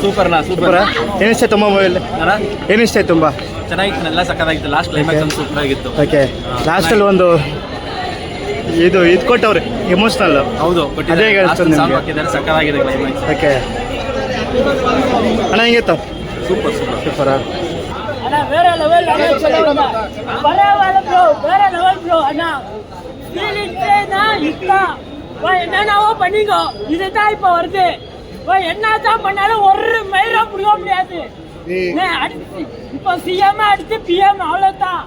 ಸೂಪರ್ನಾ super. ಏನಿಷ್ಟ ತುಂಬ ಮೂವಿಯಲ್ಲಿ ಏನಿಷ್ಟ ತುಂಬ ಚೆನ್ನಾಗಿತ್ತು, ಎಲ್ಲ ಸಕ್ಕತ್ತಾಗಿತ್ತು. ಲಾಸ್ಟ್ ಕ್ಲೈಮ್ಯಾಕ್ಸ್ ಒಂದು ಸೂಪರ್ ಆಗಿತ್ತು. ಓಕೆ ಲಾಸ್ಟಲ್ಲಿ ಒಂದು ಇದು ಕೊಟ್ಟವ್ರೆ ಎಮೋಷ್ನಲ್. ಹೌದು, ಅದೇ ಹೇಳ್ತೀನಿ ನಿಮಗೆ. ಹಾಕಿದ್ದಾರೆ, ಸಕ್ಕತ್ತಾಗಿದೆ ಕ್ಲೈಮ್ಯಾಕ್ಸ್. ಓಕೆ ಅಣ್ಣ ಹೆಂಗಿತ್ತು? Super super ಸೂಪರಾ? அண்ணா வேற லெவல் அண்ணா சொல்லுங்க பரவாயில்ல ப்ரோ வேற லெவல் ப்ரோ அண்ணா ஃபீலிங்ஸ்னா இத்தா என்னென்னவோ பண்ணீங்க இதுதான் இப்போ வருது என்னதான் பண்ணாலும் ஒரு மயிரா புடிக்க முடியாது. அடிச்சு இப்போ சிஎம் அடிச்சு பிஎம் அவ்வளோதான்.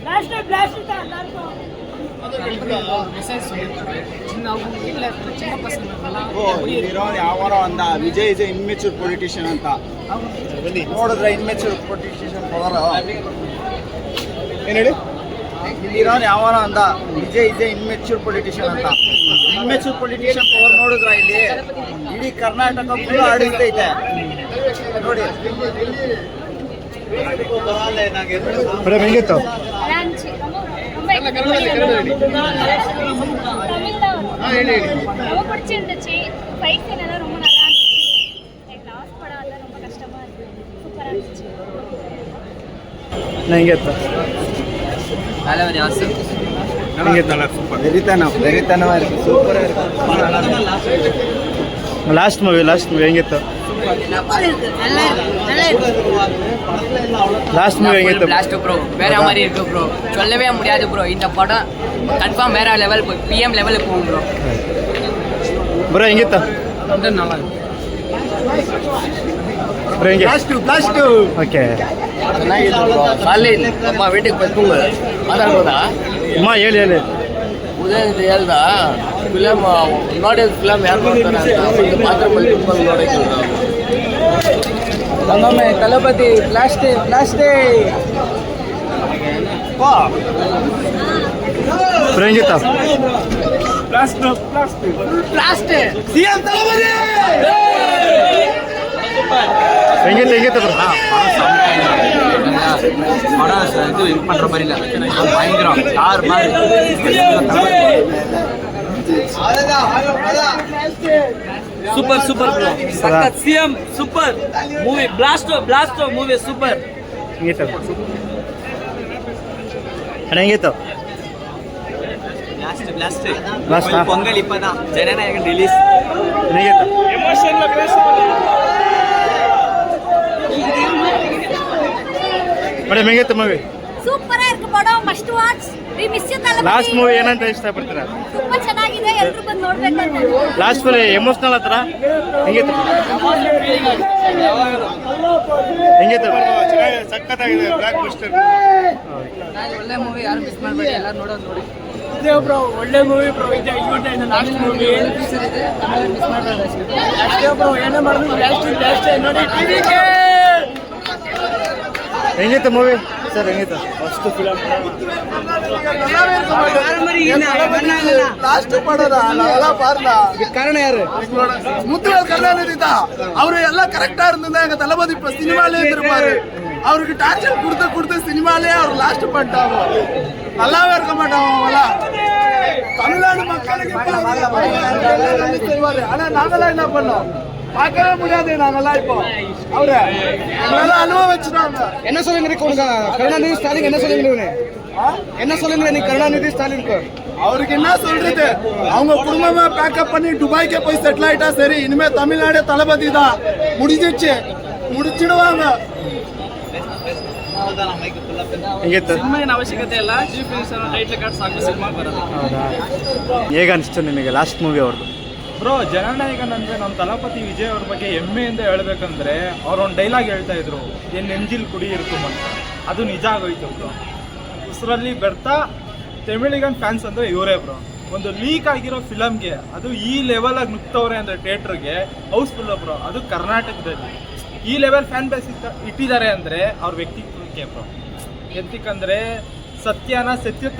லாஸ்ட் பிளாஸ்ட் தான் எல்லாருக்கும். ಯಾವಾರೋ ಅಂದ ವಿಜಯ್ ಇಸ್ ಇನ್ಮೆಚೂರ್ ಪೊಲಿಟಿಷಿಯನ್ ಅಂತ ನೋಡಿದ್ರೆ ಇನ್ಮೆಚೂರ್ ಪೊಲಿಟಿಷಿಯನ್ ಪವರ್ ಏನು ಹೇಳಿ ಇಲ್ಲಿರೋನು ಯಾವಾರೋ ಅಂದ ವಿಜಯ್ ಇಸ್ ಇನ್ಮೆಚೂರ್ ಪೊಲಿಟಿಷಿಯನ್ ಅಂತ. ಇನ್ಮೆಚೂರ್ ಪೊಲಿಟಿಷಿಯನ್ ಪವರ್ ನೋಡಿದ್ರ ಇಲ್ಲಿ ಇಡೀ ಕರ್ನಾಟಕ ಫುಲ್ ಆಡಿಸ್ತೈತೆ ನೋಡಿ. ಮೇಡಮ್ ಹೆಂಗಿತ್ತು? ரொம்ப பிடிச்சிருந்துச்சு. ஃபைட் சீன் எல்லாம் ரொம்ப நல்லா இருந்துச்சு. லாஸ்ட் படம் அதெல்லாம் ரொம்ப கஷ்டமா இருக்கு. சூப்பரா இருந்துச்சு. ಹೆಂಗಿತ್ತು? வெறித்தனமா இருக்கு, சூப்பரா இருக்கு. ಲಾಸ್ಟ್ ಮೂವಿ ಹೆಂಗಿತ್ತು? லாஸ்ட் மூவி எங்க லாஸ்ட் ப்ரோ வேற மாதிரி இருக்கு ப்ரோ, சொல்லவே முடியாது ப்ரோ. இந்த படம் கன்ஃபார்ம் வேற லெவல், பிஎம் லெவலுக்கு போகும் ப்ரோ. ப்ரோ எங்கிட்ட நல்லா இருக்கு ப்ரோ எங்க லாஸ்ட் ஓகே ಚೆನ್ನಾಗಿದೆ ப்ரோ. ಕಾಲೇಜ್ ಅಮ್ಮ வீட்டுக்கு போய் தூங்க ಮಾತಾಡ್ಬೋದಾ? ಅಮ್ಮ ಹೇಳಿ ಉದಯ ಹೇಳ್ದ ಫಿಲಮ್ ನೋಡಿದ ಫಿಲಮ್ ಯಾರು ನೋಡ್ತಾರೆ ಅಂತ ಮಾತ್ರ ಮಲ್ಕೊಂಡು ನೋಡೋಕ್ಕಿಲ್ಲ. ನಮ್ಮೊಮ್ಮೆ ತಲಪತಿ ಬ್ಲಾಸ್ಟೇ ப்ரோ எங்கிட்ட ಸಿಎಂ ತಲಪತಿ ಹೆಂಗಿತ್ತು ப்ரோ? படம் இது பண்ணுற மாதிரி இல்லை, பயங்கரம் யார் மாதிரி சூப்பர் சூப்பர் ப்ரோ. சக்கத் சிஎம் சூப்பர் மூவி. பிளாஸ்டோ மூவி சூப்பர். ಹೆಂಗಿತ್ತು ಅಣ್ಣ ಹೆಂಗಿತ್ತು? ಲಾಸ್ಟ್ ಪೊಂಗಲ್ ಇಪ್ಪದ ಜನನಾಯಕನ್ ರಿಲೀಸ್. ಹೆಂಗಿತ್ತು? ಮೇಡಮ್ ಹೆಂಗಿತ್ತು ಮೂವಿ? ಸೂಪರಾ ಇருக்கு ಪடம். Must watch. We miss you Thalapathy. Last movie ಏನಂತ ಇಷ್ಟಪಡ್ತೀರಾ? ತುಂಬಾ ಚೆನ್ನಾಗಿದೆ, ಎಲ್ಲರೂ ಬಂದು ನೋಡ್ಬೇಕಂತ. ಲಾಸ್ಟ್ ಫುಲ್ ಎಮೋಷನಲ್ ಹತ್ರ ಹೆಂಗಿತ್ತು? ಸಕ್ಕತ್ತಾಗಿದೆ, ಬ್ಲಾಕ್ ಬಸ್ಟರ್. ಒಳ್ಳೆ ಮೂವಿ, ಯಾರು ಮಿಸ್ ಮಾಡಬೇಡಿ, ಎಲ್ಲರೂ ನೋಡೋದು ನೋಡಿ. ಇದೇ ಬ್ರೋ ಒಳ್ಳೆ ಮೂವಿ ಬ್ರೋ. ಇದು ಲಾಸ್ಟ್ ಮೂವಿ ಮಿಸ್ ಮಾಡಬೇಡಿ ಅಷ್ಟೇ. ಅಷ್ಟೇ ಬ್ರೋ, ಏನೇ ಮಾಡಿದ್ರು ಲಾಸ್ಟ್ ನೋಡಿ. ಹೆಂಗಿತ್ತು ಮೂವಿ ಸರ್? ಹೆಂಗಿತ್ತು? ಫಸ್ಟ್ ಫಿಲಮ್ ಲಾಸ್ಟ್ ಪಡೋದ ನಾವೆಲ್ಲ ಪಾರ್ಲ ಕಾರಣ ಯಾರು? முத்துவேல் கருணாநிதி தான். அவரு எல்லாம் கரெக்டா இருந்தா எங்க தளபதி இப்ப சினிமாலே இருப்பாரு. அவருக்கு டார்ச்சர் கொடுத்து சினிமாலே அவர் லாஸ்ட் பண்ணிட்டாங்க. நல்லாவே இருக்க மாட்டாங்க அவங்களாம். தமிழ்நாடு மக்களுக்கு ஆனா நாங்களாம் என்ன பண்ணோம் பார்க்கவே முடியாது. நாங்கெல்லாம் இப்போ அவரு எங்களெல்லாம் அனுபவிச்சுட்டாங்க. என்ன சொல்லுங்க கருணாநிதி ஸ்டாலின்? என்ன சொல்லுங்க என்ன சொல்லுங்க நீ கருணாநிதி ஸ்டாலினுக்கு? அவருக்கு என்ன சொல்றது? அவங்க குடும்பமா பேக்கப் பண்ணி துபாய்க்கே போய் செட்டில் ஆயிட்டா சரி. இனிமே தமிழ்நாடு தளபதி தான். முடிச்சிடுவாங்க. ಸಿನಿಮಾ ಏನು ಅವಶ್ಯಕತೆ ಇಲ್ಲ, ಚೀಫ್ ಮಿನಿಸ್ಟರ್ ಟೈಟ್ಲ್ ಕಾರ್ಡ್ ಸಾಕು ಸಿನಿಮಾ ಬರೋದು. ಹೇಗೆ ಅನಿಸ್ತು ನಿಮಗೆ ಲಾಸ್ಟ್ ಮೂವಿ ಅವ್ರದ್ದು? ಬ್ರೋ ಜನನಾಯಕನಂದರೆ ನಮ್ಮ ತಲಪತಿ ವಿಜಯ್ ಅವ್ರ ಬಗ್ಗೆ ಹೆಮ್ಮೆಯಿಂದ ಹೇಳ್ಬೇಕಂದ್ರೆ ಅವ್ರೊಂದು ಡೈಲಾಗ್ ಹೇಳ್ತಾ ಇದ್ರು, ಏನು ನೆಂಜಿಲ್ ಕುಡಿ ಇರ್ಕುಮ್ ಅಂತ. ಅದು ನಿಜ ಆಗೋಯ್ತು ಬ್ರೋ. ಉಸಿರಲ್ಲಿ ಬರ್ತಾ ತಮಿಳಿಗನ್ ಫ್ಯಾನ್ಸ್ ಅಂದರೆ ಇವರೇ ಬ್ರೋ. ಒಂದು ಲೀಕ್ ಆಗಿರೋ ಫಿಲಮ್ಗೆ ಅದು ಈ ಲೆವೆಲಾಗಿ ನುಗ್ತವ್ರೆ ಅಂದರೆ ಥಿಯೇಟ್ರಿಗೆ ಹೌಸ್ಫುಲ್ ಬ್ರೋ. ಅದು ಕರ್ನಾಟಕದಲ್ಲಿ ಈ ಲೆವೆಲ್ ಫ್ಯಾನ್ ಬೇಸ್ ಇಟ್ಟಿದ್ದಾರೆ ಅಂದರೆ ಅವ್ರ ವ್ಯಕ್ತಿತ್ವಕ್ಕೆ ಬ್ರೋ. ಎಂತಕ್ಕಂದರೆ ಸತ್ಯ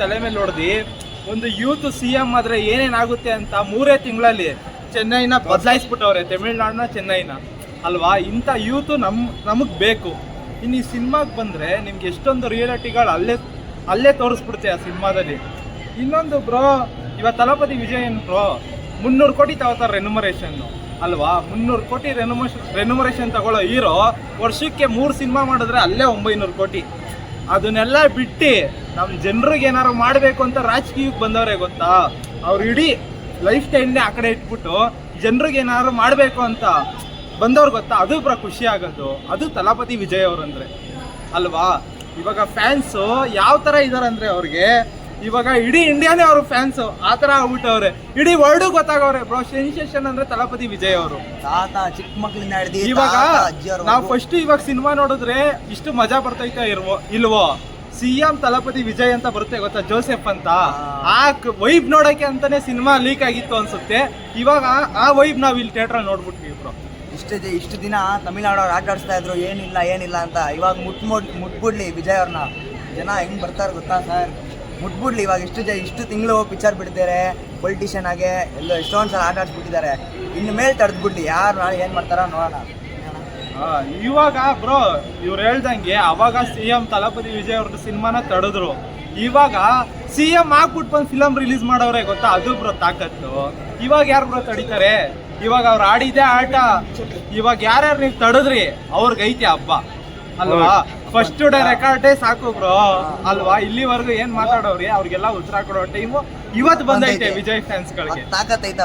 ತಲೆ ಮೇಲೆ ಹೊಡೆದು ಒಂದು ಯೂತ್ CM ಆದರೆ ಏನೇನಾಗುತ್ತೆ ಅಂತ 3 ತಿಂಗಳಲ್ಲಿ ಚೆನ್ನೈನ ಬದಲಾಯಿಸ್ಬಿಟ್ಟವ್ರೆ, ತಮಿಳ್ನಾಡನ್ನ ಚೆನ್ನೈನ ಅಲ್ವಾ. ಇಂಥ ಯೂತು ನಮಗೆ ಬೇಕು. ಇನ್ನು ಈ ಸಿನಿಮಾಗೆ ಬಂದರೆ ನಿಮ್ಗೆ ಎಷ್ಟೊಂದು ರಿಯಾಲಿಟಿಗಳು ಅಲ್ಲೇ ತೋರಿಸ್ಬಿಡುತ್ತೆ ಆ ಸಿನಿಮಾದಲ್ಲಿ. ಇನ್ನೊಂದು ಬ್ರೋ, ಇವತ್ತು ತಲಪತಿ ವಿಜಯ್ ಬ್ರೋ 300 ಕೋಟಿ ತಗೋತಾರೆ ರೆನ್ಯುಮರೇಷನ್ನು. ಅಲ್ವಾ. 300 ಕೋಟಿ ರೆನ್ಯುಮರೇಷನ್ ತಗೊಳ್ಳೋ ಹೀರೋ ವರ್ಷಕ್ಕೆ 3 ಸಿನಿಮಾ ಮಾಡಿದ್ರೆ ಅಲ್ಲೇ 900 ಕೋಟಿ. ಅದನ್ನೆಲ್ಲ ಬಿಟ್ಟು ನಮ್ಮ ಜನರಿಗೆ ಏನಾರು ಮಾಡಬೇಕು ಅಂತ ರಾಜಕೀಯಕ್ಕೆ ಬಂದವರೇ ಗೊತ್ತಾ. ಅವ್ರು ಇಡೀ ಲೈಫ್ ಸ್ಟೈಲ್ನೇ ಆ ಕಡೆ ಇಟ್ಬಿಟ್ಟು ಜನರಿಗೆ ಏನಾದ್ರು ಮಾಡಬೇಕು ಅಂತ ಬಂದವ್ರು ಗೊತ್ತಾ. ಅದು ಖುಷಿ ಆಗೋದು ಅದು ತಲಪತಿ ವಿಜಯ್ ಅವ್ರಂದ್ರೆ ಅಲ್ವಾ. ಇವಾಗ ಫ್ಯಾನ್ಸು ಯಾವ ಥರ ಇದ್ದಾರೆ ಅಂದರೆ ಅವ್ರಿಗೆ ಇವಾಗ ಇಡೀ ಇಂಡಿಯಾನೇ ಅವ್ರ ಫ್ಯಾನ್ಸು ಆ ಥರ ಆಗ್ಬಿಟ್ಟವ್ರೆ. ಇಡೀ ವರ್ಲ್ಡು ಗೊತ್ತಾಗವ್ರೆ ಬ್ರೋ. ಸೆನ್ಸೇಷನ್ ಅಂದರೆ ತಲಪತಿ ವಿಜಯ್ ಅವರು. ಚಿಕ್ಕ ಮಕ್ಕಳಿಂದ ಹಿಡಿದು ಇವಾಗ ನಾವು ಫಸ್ಟ್ ಇವಾಗ ಸಿನಿಮಾ ನೋಡಿದ್ರೆ ಇಷ್ಟು ಮಜಾ ಬರ್ತೈತೆ ಇಲ್ವೋ. CM ತಲಪತಿ ವಿಜಯ್ ಅಂತ ಬರುತ್ತೆ ಗೊತ್ತಾ, ಜೋಸೆಫ್ ಅಂತ. ಆ ವೈಬ್ ನೋಡೋಕೆ ಅಂತಾನೆ ಸಿನಿಮಾ ಲೀಕ್ ಆಗಿತ್ತು ಅನ್ಸುತ್ತೆ. ಇವಾಗ ಆ ವೈಬ್ ನಾವು ಇಲ್ಲಿ ಥಿಯೇಟ್ರಲ್ಲಿ ನೋಡ್ಬಿಟ್ವಿ ಬ್ರೋ. ಇಷ್ಟು ದಿನ ತಮಿಳ್ನಾಡವ್ರು ಆಟ ಆಡಿಸ್ತಾ ಇದ್ರು ಏನಿಲ್ಲ ಅಂತ. ಇವಾಗ ಮುಟ್ಬಿಡ್ಲಿ ವಿಜಯ್ ಅವ್ರನ್ನ. ಜನ ಹೆಂಗ್ ಬರ್ತಾರೆ ಗೊತ್ತಾ ಸರ್, ಮುಟ್ಬಿಡ್ಲಿ. ಇವಾಗ ಇಷ್ಟು ತಿಂಗಳು ಪಿಕ್ಚರ್ ಬಿಡ್ತಾರೆ ಪೊಲಿಟಿಷಿಯನ್ ಆಗಿ ಎಷ್ಟೊಂದು ಸಲ ಆಟ ಆಡಿಸ್ಬಿಟ್ಟಿದ್ದಾರೆ. ಇನ್ನು ಮೇಲೆ ತಡೆದ್ಬಿಡ್ಲಿ, ಯಾರು ನಾಳೆ ಏನು ಮಾಡ್ತಾರ ನೋಡೋಣ. ಇವಾಗ ಬ್ರೋ ಇವ್ರು ಹೇಳ್ದಂಗೆ ಅವಾಗ CM ತಲಪತಿ ವಿಜಯ್ ಅವ್ರದ್ದು ಸಿನಿಮಾನ ತಡೆದ್ರು. ಇವಾಗ CM ಆಗ್ಬಿಟ್ಟು ಬಂದು ಫಿಲಮ್ ರಿಲೀಸ್ ಮಾಡೋರೆ ಗೊತ್ತಾ, ಅದು ಬ್ರೋ ತಾಕತ್ತು. ಇವಾಗ ಯಾರು ಬ್ರೋ ತಡೀತಾರೆ. ಇವಾಗ ಅವ್ರು ಆಡಿದ್ದೆ ಆಟ. ಇವಾಗ ಯಾರ್ಯಾರು ನೀವು ತಡೆದ್ರಿ ಅವ್ರಿಗೈತಿ ಹಬ್ಬ ಅಲ್ವಾ. ಫಸ್ಟ್ ಡೇ ರೆಕಾರ್ಡೇ ಸಾಕು ಬ್ರೋ ಅಲ್ವಾ. ಇಲ್ಲಿವರೆಗೂ ಏನ್ ಮಾತಾಡೋರಿ ಅವ್ರಿಗೆಲ್ಲ ಉತ್ತರ ಕೊಡೋ ಟೈಮು ಇವತ್ತು ಬಂದೈತೆ ವಿಜಯ್ ಫ್ಯಾನ್ಸ್ಗಳಿಗೆ. ತಾಕತ್ತೈತ